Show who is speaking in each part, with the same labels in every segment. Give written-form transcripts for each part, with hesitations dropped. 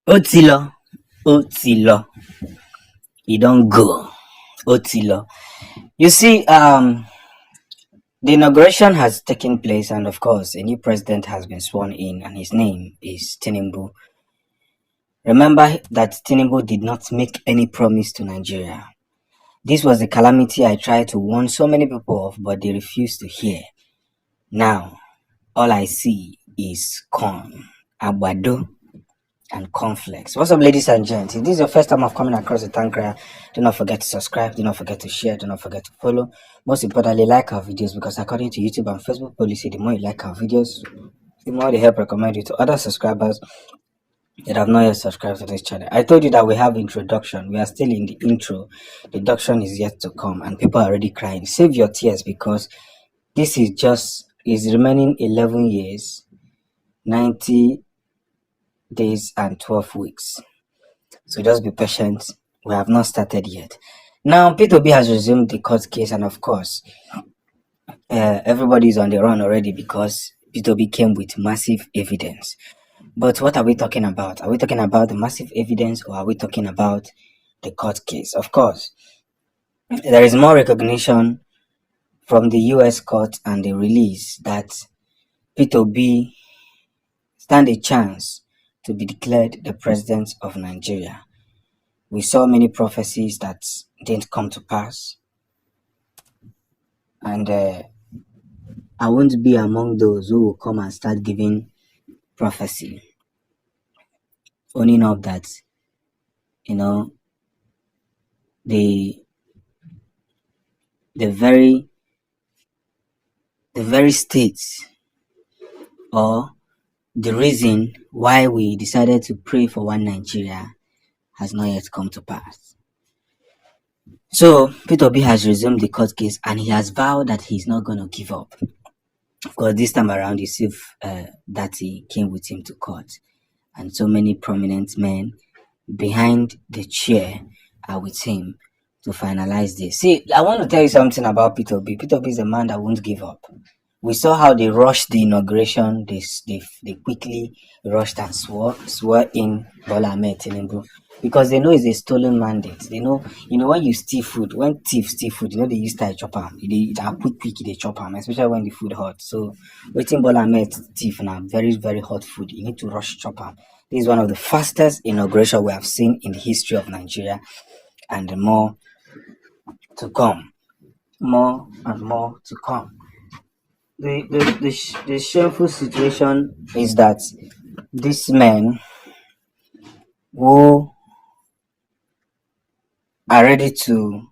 Speaker 1: Otilo, Otilo, he don't go. Otilo. You see, the inauguration has taken place, and of course, a new president has been sworn in, and his name is Tinubu. Remember that Tinubu did not make any promise to Nigeria. This was the calamity I tried to warn so many people of, but they refused to hear. Now, all I see is corn, agbado, and cornflakes. What's up, ladies and gents? If this is your first time of coming across the Tankra, do not forget to subscribe, do not forget to share, do not forget to follow. Most importantly, like our videos, because according to YouTube and Facebook policy, the more you like our videos, the more they help recommend you to other subscribers that have not yet subscribed to this channel. I told you that we have introduction. We are still in the intro. The introduction is yet to come, and people are already crying. Save your tears, because this is remaining 11 years, 90 days and 12 weeks. So just be patient. We have not started yet. Now, P2B has resumed the court case, and of course, everybody is on the run already because P2B came with massive evidence. But what are we talking about? Are we talking about the massive evidence, or are we talking about the court case? Of course, there is more recognition from the US court and the release that P2B stand a chance to be declared the president of Nigeria. We saw many prophecies that didn't come to pass, and I won't be among those who will come and start giving prophecy, owning up that the the very state, or the reason why we decided to pray for one Nigeria has not yet come to pass. So P2B has resumed the court case, and he has vowed that he's not going to give up. Of course, this time around, Yusuf Dati came with him to court, and so many prominent men behind the chair are with him to finalize this. See, I want to tell you something about P2B. P2B is a man that won't give up. We saw how they rushed the inauguration. They quickly rushed and swore in Bola Ahmed Tinubu, because they know it's a stolen mandate. They know, when you steal food, when thieves steal food, they use tie chop am. They quick they chop am, especially when the food hot. So waiting Bola Ahmed thief now, very very hot food. You need to rush chop am. This is one of the fastest inauguration we have seen in the history of Nigeria, and more to come. More and more to come. The shameful situation is that these men who are ready to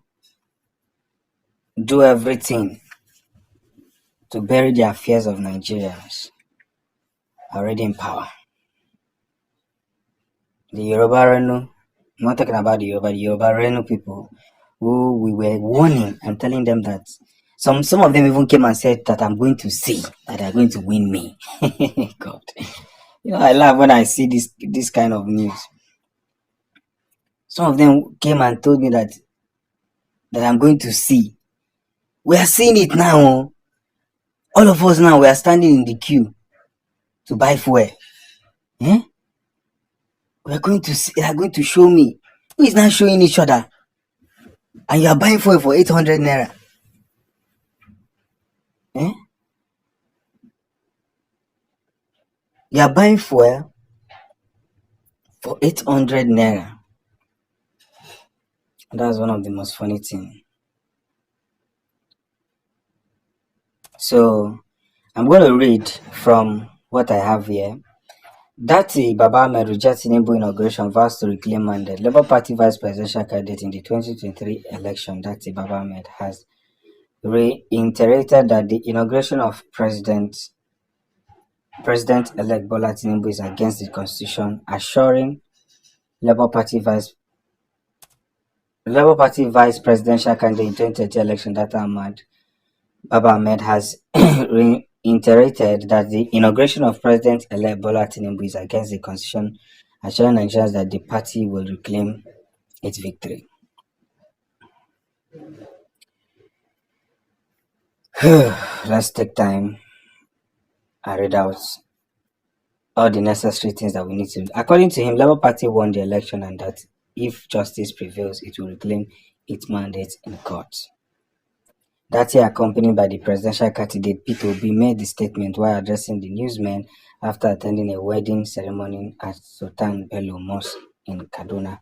Speaker 1: do everything to bury the affairs of Nigerians are already in power. The Yoruba Renu, I'm not talking about the Yoruba Renu people, who we were warning and telling them that some of them even came and said that I'm going to see that they're going to win me. God, I laugh when I see this kind of news. Some of them came and told me that I'm going to see. We are seeing it now. All of us now, we are standing in the queue to buy fuel. We are going to see. They are going to show me. Who is not showing each other? And you are buying fuel for 800 naira. You are buying fuel for 800 naira. That's one of the most funny things. So I'm going to read from what I have here. Dati Baba Ahmed rejects Tinubu inauguration, vows to reclaim mandate. Labour Party vice presidential candidate in the 2023 election, Dati Baba Ahmed, has reiterated that the inauguration of President-elect Bola Tinubu is against the constitution, assuring Labour Party vice presidential candidate in 2030 election, Dati Baba Ahmed, has reiterated that the inauguration of President-elect Bola Tinubu is against the constitution, assuring Nigerians that the party will reclaim its victory. Let's take time and read out all the necessary things that we need to do. According to him, Labour Party won the election and that if justice prevails, it will reclaim its mandate in court. That year, accompanied by the presidential candidate Peter Obi, made the statement while addressing the newsmen after attending a wedding ceremony at Sultan Bello Mosque in Kaduna.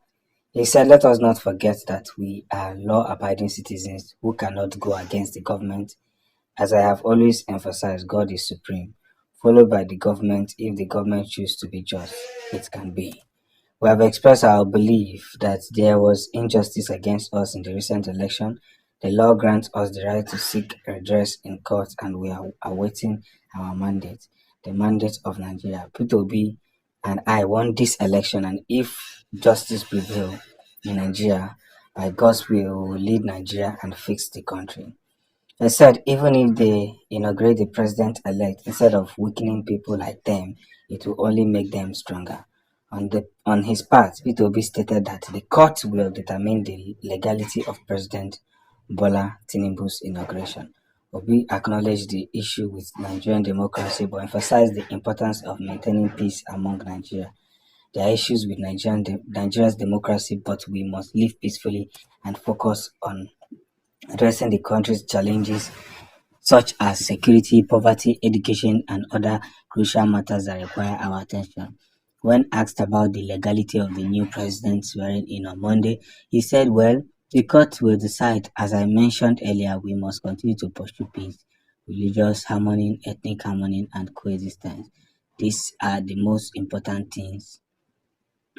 Speaker 1: He said, "Let us not forget that we are law-abiding citizens who cannot go against the government. As I have always emphasized, God is supreme, followed by the government. If the government chooses to be just, it can be. We have expressed our belief that there was injustice against us in the recent election. The law grants us the right to seek redress in court, and we are awaiting our mandate, the mandate of Nigeria. Peter Obi and I won this election, and if justice prevails in Nigeria, by God's will, we will lead Nigeria and fix the country." They said even if they inaugurate the president-elect, instead of weakening people like them, it will only make them stronger. On his part, Peter Obi stated that the court will determine the legality of President Bola Tinubu's inauguration. Obi acknowledged the issue with Nigerian democracy but emphasized the importance of maintaining peace among Nigeria. There are issues with Nigeria's democracy, but we must live peacefully and focus on addressing the country's challenges such as security, poverty, education, and other crucial matters that require our attention. When asked about the legality of the new president swearing in on Monday, he said, "Well, the court will decide. As I mentioned earlier, we must continue to pursue peace, religious harmony, ethnic harmony, and coexistence. These are the most important things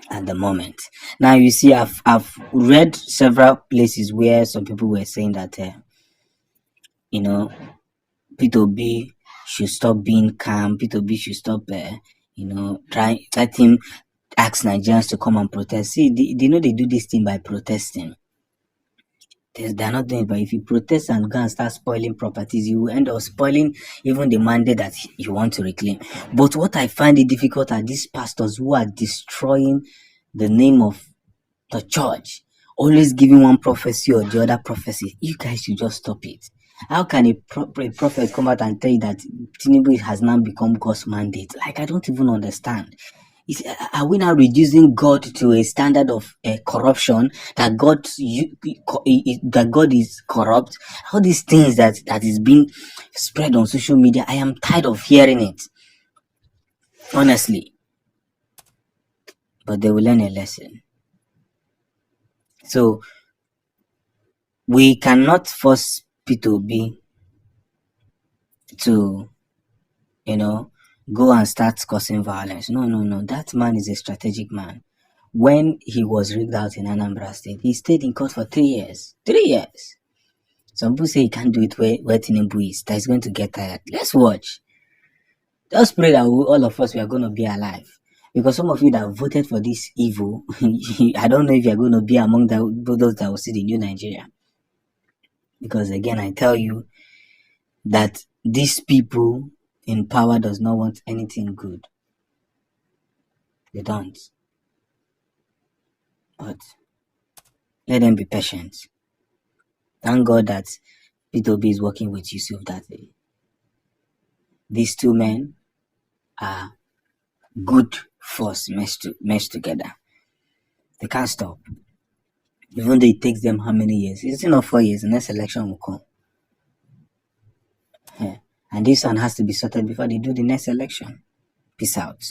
Speaker 1: at the moment." Now, you see, I've read several places where some people were saying that, you know, Peter B should stop being calm. Peter B should stop, let him ask Nigerians to come and protest. See, they know they do this thing by protesting. They're not doing it, but if you protest and go and start spoiling properties, you will end up spoiling even the mandate that you want to reclaim. But what I find it difficult are these pastors who are destroying the name of the church, always giving one prophecy or the other prophecy. You guys should just stop it. How can a prophet come out and tell you that Tinubu has now become God's mandate? Like, I don't even understand. Are we now reducing God to a standard of corruption, that that God is corrupt? All these things that is being spread on social media, I am tired of hearing it, honestly. But they will learn a lesson. So we cannot force P2B to, go and start causing violence. No. That man is a strategic man. When he was rigged out in Anambra State, he stayed in court for 3 years. 3 years. Some people say he can't do it where Tinubu is. That he's going to get tired. Let's watch. Just pray that all of us, we are going to be alive. Because some of you that voted for this evil, I don't know if you're going to be among those that will see the new Nigeria. Because again, I tell you that these people in power does not want anything good. They don't. But let them be patient. Thank God that P2B is working with Yusuf that day. These two men are good force meshed together. They can't stop. Even though it takes them how many years? It's not 4 years. The next election will come. Yeah. And this one has to be sorted before they do the next election. Peace out.